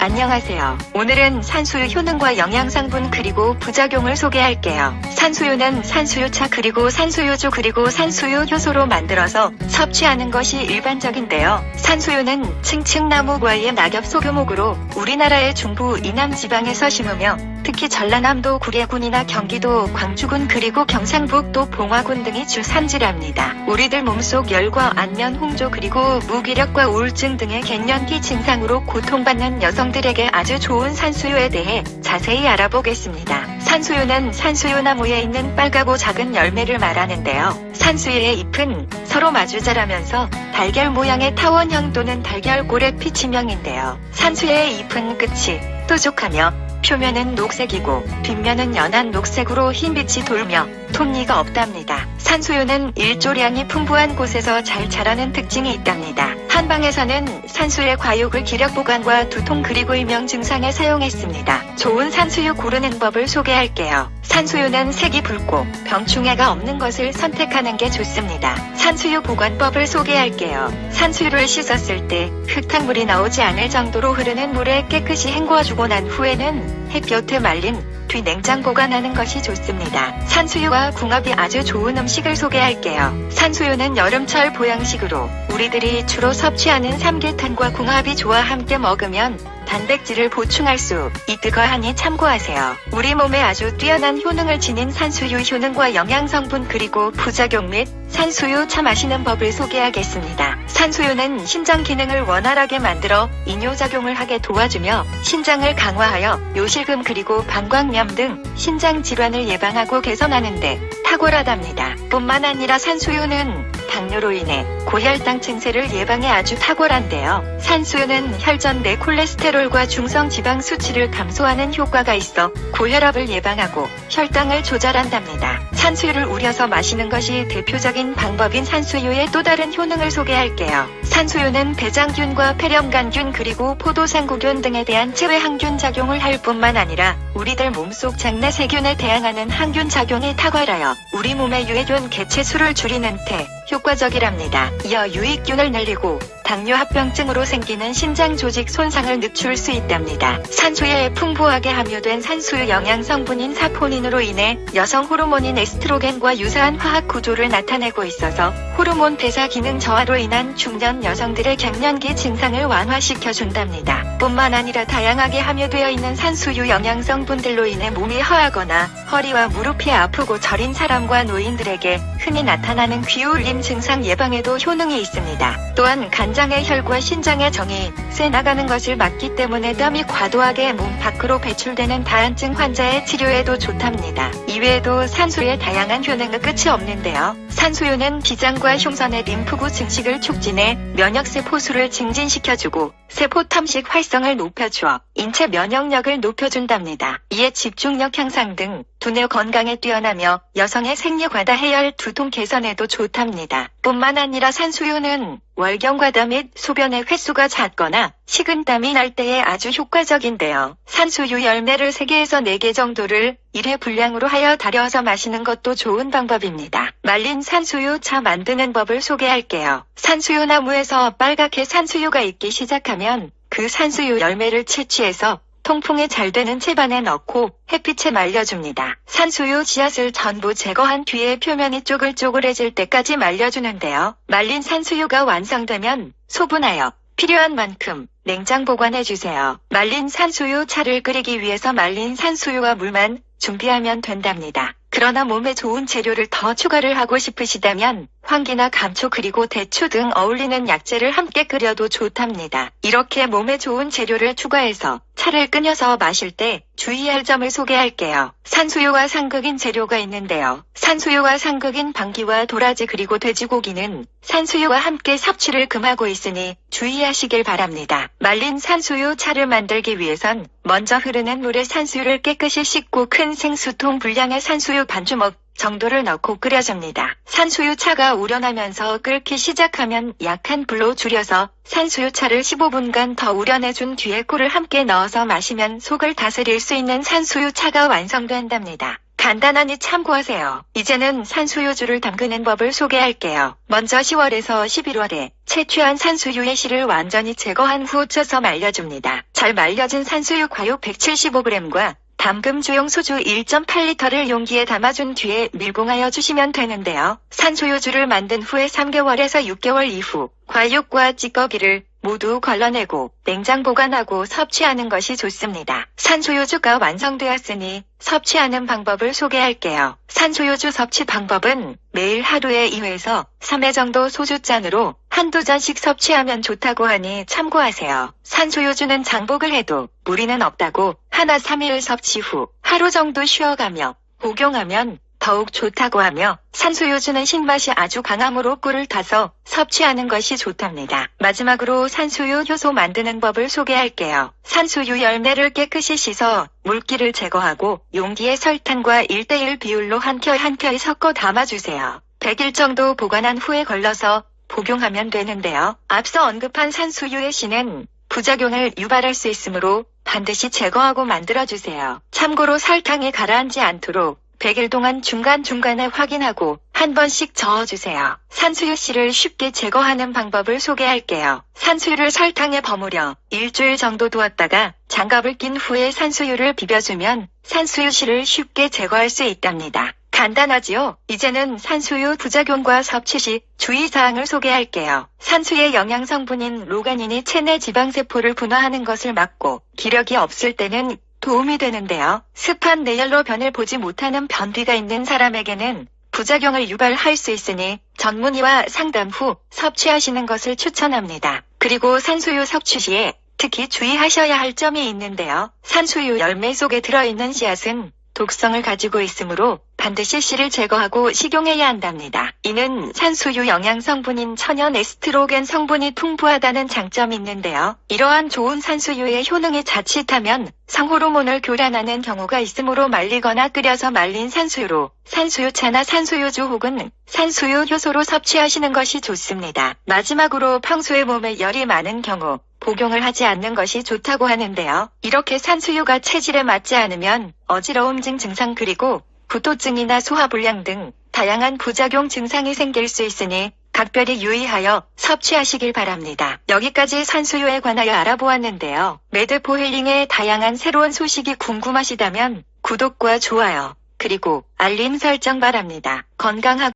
안녕하세요. 오늘은 산수유 효능과 영양성분 그리고 부작용을 소개할게요. 산수유는 산수유차 그리고 산수유주 그리고 산수유 효소로 만들어서 섭취하는 것이 일반적인데요. 산수유는 층층나무 과의 낙엽 소규목으로 우리나라의 중부 이남 지방에서 심으며 특히 전라남도 구례군이나 경기도 광주군 그리고 경상북도 봉화군 등이 주산지랍니다. 우리들 몸속 열과 안면 홍조 그리고 무기력과 우울증 등의 갱년기 증상으로 고통받는 여성들에게 아주 좋은 산수유에 대해 자세히 알아보겠습니다. 산수유는 산수유나무에 있는 빨갛고 작은 열매를 말하는데요. 산수유의 잎은 서로 마주 자라면서 달걀 모양의 타원형 또는 달걀고래 피치명인데요. 산수유의 잎은 끝이 뾰족하며 표면은 녹색이고 뒷면은 연한 녹색으로 흰빛이 돌며 톱니가 없답니다. 산수유는 일조량이 풍부한 곳에서 잘 자라는 특징이 있답니다. 한방에서는 산수유의 과육을 기력 보강과 두통 그리고 이명 증상에 사용했습니다. 좋은 산수유 고르는 법을 소개할게요. 산수유는 색이 붉고 병충해가 없는 것을 선택하는 게 좋습니다. 산수유 보관법을 소개할게요. 산수유를 씻었을 때 흙탕물이 나오지 않을 정도로 흐르는 물에 깨끗이 헹궈주고 난 후에는 햇볕에 말린 뒤 냉장 보관하는 것이 좋습니다. 산수유와 궁합이 아주 좋은 음식을 소개할게요. 산수유는 여름철 보양식으로 우리들이 주로 섭취하는 삼계탕과 궁합이 좋아 함께 먹으면 단백질을 보충할 수 있으하니 참고하세요. 우리 몸에 아주 뛰어난 효능을 지닌 산수유 효능과 영양성분 그리고 부작용 및 산수유 차 마시는 법을 소개하겠습니다. 산수유는 신장 기능을 원활하게 만들어 이뇨작용을 하게 도와주며 신장을 강화하여 요실금 그리고 방광염 등 신장 질환을 예방하고 개선하는 데 탁월하답니다. 뿐만 아니라 산수유는 당뇨로 인해 고혈당 증세를 예방에 아주 탁월한데요. 산수유는 혈전 내 콜레스테롤과 중성 지방 수치를 감소하는 효과가 있어 고혈압을 예방하고 혈당을 조절한답니다. 산수유를 우려서 마시는 것이 대표적인 방법인 산수유의 또 다른 효능을 소개할게요. 산수유는 대장균과 폐렴간균 그리고 포도상구균 등에 대한 체외 항균 작용을 할 뿐만 아니라 우리들 몸속 장내 세균에 대항하는 항균 작용이 탁월하여 우리 몸의 유해균 개체수를 줄이는 데 효과적이랍니다. 이어 유익균을 늘리고 당뇨합병증으로 생기는 신장 조직 손상을 늦출 수 있답니다. 산수유에 풍부하게 함유된 산수유 영양성분인 사포닌으로 인해 여성 호르몬인 에스트로겐과 유사한 화학 구조를 나타내고 있어서 호르몬 대사 기능 저하로 인한 중년 여성들의 갱년기 증상을 완화시켜준답니다. 뿐만 아니라 다양하게 함유되어 있는 산수유 영양성분들로 인해 몸이 허하거나 허리와 무릎이 아프고 저린 사람과 노인들에게 흔히 나타나는 귀울림 증상 예방에도 효능이 있습니다. 또한 간장의 혈과 신장의 정이 새 나가는 것을 막기 때문에 땀이 과도하게 몸 밖으로 배출되는 다한증 환자의 치료에도 좋답니다. 이외에도 산수유의 다양한 효능은 끝이 없는데요. 산수유는 비장과 흉선의 림프구 증식을 촉진해 면역세포수를 증진시켜주고 세포 탐식 활성을 높여주어 인체 면역력을 높여준답니다. 이에 집중력 향상 등 두뇌 건강에 뛰어나며 여성의 생리과다 해열 두통 개선에도 좋답니다. 뿐만 아니라 산수유는 월경과다 및 소변의 횟수가 잦거나 식은땀이 날 때에 아주 효과적인데요. 산수유 열매를 3개에서 4개 정도를 1회 분량으로 하여 달여서 마시는 것도 좋은 방법입니다. 말린 산수유 차 만드는 법을 소개할게요. 산수유 나무에서 빨갛게 산수유가 익기 시작하면 그 산수유 열매를 채취해서 통풍이 잘 되는 채반에 넣고 햇빛에 말려줍니다. 산수유 씨앗을 전부 제거한 뒤에 표면이 쪼글쪼글해질 때까지 말려주는데요. 말린 산수유가 완성되면 소분하여 필요한 만큼 냉장 보관해주세요. 말린 산수유 차를 끓이기 위해서 말린 산수유와 물만 준비하면 된답니다. 그러나 몸에 좋은 재료를 더 추가를 하고 싶으시다면 황기나 감초 그리고 대추 등 어울리는 약재를 함께 끓여도 좋답니다. 이렇게 몸에 좋은 재료를 추가해서 차를 끓여서 마실 때 주의할 점을 소개할게요. 산수유와 상극인 재료가 있는데요. 산수유와 상극인 방귀와 도라지 그리고 돼지고기는 산수유와 함께 섭취를 금하고 있으니 주의하시길 바랍니다. 말린 산수유 차를 만들기 위해선 먼저 흐르는 물에 산수유를 깨끗이 씻고 큰 생수통 분량의 산수유 반주먹 정도를 넣고 끓여줍니다. 산수유차가 우러나면서 끓기 시작하면 약한 불로 줄여서 산수유차를 15분간 더 우려내준 뒤에 꿀을 함께 넣어서 마시면 속을 다스릴 수 있는 산수유차가 완성된답니다. 간단하니 참고하세요. 이제는 산수유주를 담그는 법을 소개할게요. 먼저 10월에서 11월에 채취한 산수유의 씨를 완전히 제거한 후 쪄서 말려줍니다. 잘 말려진 산수유 과육 175g과 담금 주용 소주 1.8리터를 용기에 담아준 뒤에 밀봉하여 주시면 되는데요. 산수유주를 만든 후에 3개월에서 6개월 이후 과육과 찌꺼기를 모두 걸러내고 냉장 보관하고 섭취하는 것이 좋습니다. 산수유주가 완성되었으니 섭취하는 방법을 소개할게요. 산수유주 섭취 방법은 매일 하루에 2회에서 3회 정도 소주잔으로 한두 잔씩 섭취하면 좋다고 하니 참고하세요. 산수유주는 장복을 해도 무리는 없다고 하나 3일 섭취 후 하루 정도 쉬어가며 복용하면 더욱 좋다고 하며 산수유주는 신맛이 아주 강하므로 꿀을 타서 섭취하는 것이 좋답니다. 마지막으로 산수유 효소 만드는 법을 소개할게요. 산수유 열매를 깨끗이 씻어 물기를 제거하고 용기에 설탕과 1:1 비율로 한 켜에 섞어 담아주세요. 100일 정도 보관한 후에 걸러서 복용하면 되는데요. 앞서 언급한 산수유의 씨는 부작용을 유발할 수 있으므로 반드시 제거하고 만들어주세요. 참고로 설탕이 가라앉지 않도록 100일 동안 중간중간에 확인하고 한 번씩 저어주세요. 산수유 씨를 쉽게 제거하는 방법을 소개할게요. 산수유를 설탕에 버무려 일주일 정도 두었다가 장갑을 낀 후에 산수유를 비벼주면 산수유 씨를 쉽게 제거할 수 있답니다. 간단하지요? 이제는 산수유 부작용과 섭취 시 주의사항을 소개할게요. 산수유의 영양성분인 로가닌이 체내 지방세포를 분화하는 것을 막고 기력이 없을 때는 도움이 되는데요. 습한 뇌열로 변을 보지 못하는 변비가 있는 사람에게는 부작용을 유발할 수 있으니 전문의와 상담 후 섭취하시는 것을 추천합니다. 그리고 산수유 섭취 시에 특히 주의하셔야 할 점이 있는데요. 산수유 열매 속에 들어있는 씨앗은 독성을 가지고 있으므로 반드시 씨를 제거하고 식용해야 한답니다. 이는 산수유 영양 성분인 천연 에스트로겐 성분이 풍부하다는 장점이 있는데요. 이러한 좋은 산수유의 효능이 자칫하면 성호르몬을 교란하는 경우가 있으므로 말리거나 끓여서 말린 산수유로 산수유차나 산수유주 혹은 산수유 효소로 섭취하시는 것이 좋습니다. 마지막으로 평소에 몸에 열이 많은 경우 복용을 하지 않는 것이 좋다고 하는데요. 이렇게 산수유가 체질에 맞지 않으면 어지러움증 증상 그리고 구토증이나 소화불량 등 다양한 부작용 증상이 생길 수 있으니 각별히 유의하여 섭취하시길 바랍니다. 여기까지 산수유에 관하여 알아보았는데요. 매드포헬링의 다양한 새로운 소식이 궁금하시다면 구독과 좋아요 그리고 알림 설정 바랍니다. 건강하고